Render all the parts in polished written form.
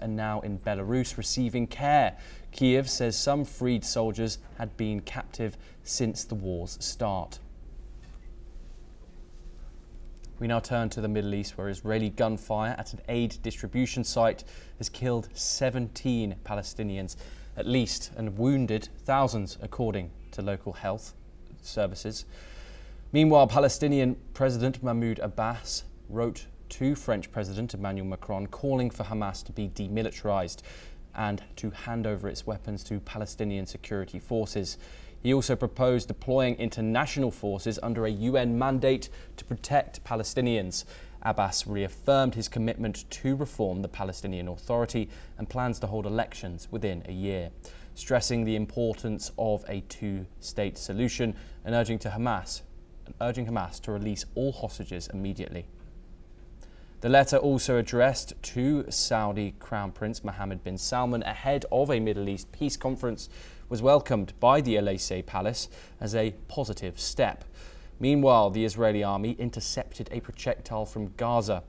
are now in Belarus receiving care. Kiev says some freed soldiers had been captive since the war's start. We now turn to the Middle East, where Israeli gunfire at an aid distribution site has killed 17 Palestinians at least and wounded thousands, according to local health services. Meanwhile, Palestinian President Mahmoud Abbas wrote to French President Emmanuel Macron calling for Hamas to be demilitarized and to hand over its weapons to Palestinian security forces. He also proposed deploying international forces under a UN mandate to protect Palestinians. Abbas reaffirmed his commitment to reform the Palestinian Authority and plans to hold elections within a year, stressing the importance of a two-state solution and urging Hamas to release all hostages immediately. The letter also addressed to Saudi Crown Prince Mohammed bin Salman ahead of a Middle East peace conference was welcomed by the Elysee Palace as a positive step. Meanwhile, the Israeli army intercepted a projectile from Gaza.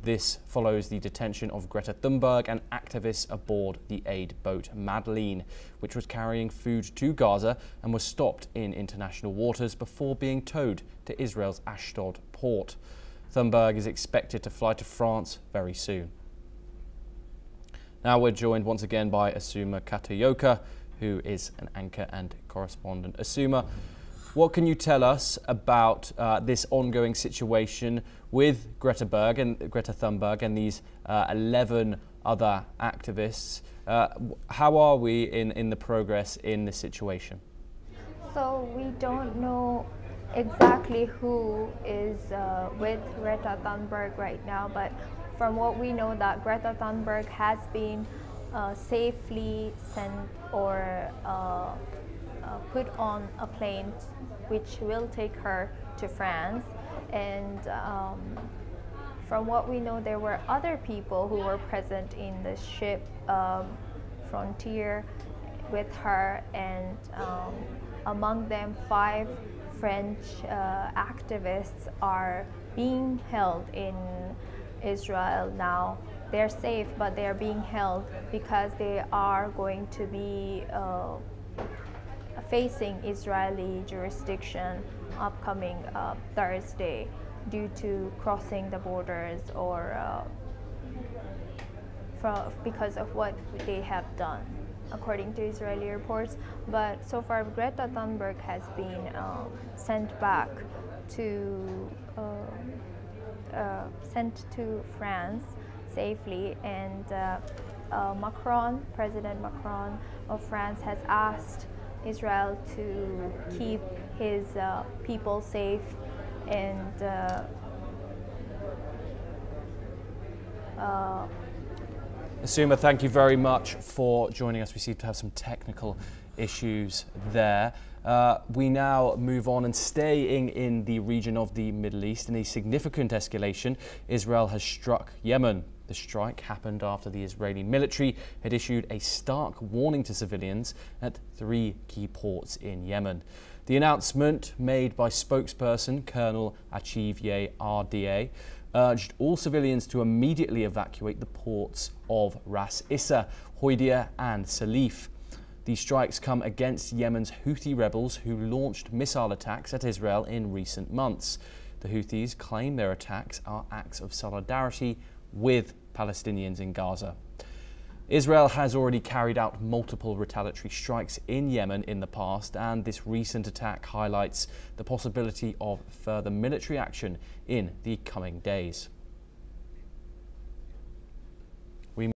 This follows the detention of Greta Thunberg and activists aboard the aid boat Madeleine, which was carrying food to Gaza and was stopped in international waters before being towed to Israel's Ashdod port. Thunberg is expected to fly to France very soon. Now we're joined once again by Asuma Katayoka, who is an anchor and correspondent. Asuma, what can you tell us about this ongoing situation with Greta Thunberg and these 11 other activists? How are we in the progress in this situation? So we don't know exactly who is with Greta Thunberg right now, but from what we know, that Greta Thunberg has been safely sent or put on a plane which will take her to France. And from what we know, there were other people who were present in the ship Frontier with her, and among them 5 French activists are being held in Israel now. They're safe, but they're being held because they are going to be facing Israeli jurisdiction upcoming Thursday due to crossing the borders or because of what they have done, according to Israeli reports. But so far, Greta Thunberg has been sent back to France safely, and President Macron of France has asked Israel to keep his people safe and Asuma, thank you very much for joining us. We seem to have some technical issues there. We now move on, and staying in the region of the Middle East, in a significant escalation, Israel has struck Yemen. The strike happened after the Israeli military had issued a stark warning to civilians at 3 key ports in Yemen. The announcement, made by spokesperson Colonel Achievye RDA, urged all civilians to immediately evacuate the ports of Ras Issa, Hodeida and Salif. These strikes come against Yemen's Houthi rebels who launched missile attacks at Israel in recent months. The Houthis claim their attacks are acts of solidarity with Palestinians in Gaza. Israel has already carried out multiple retaliatory strikes in Yemen in the past, and this recent attack highlights the possibility of further military action in the coming days.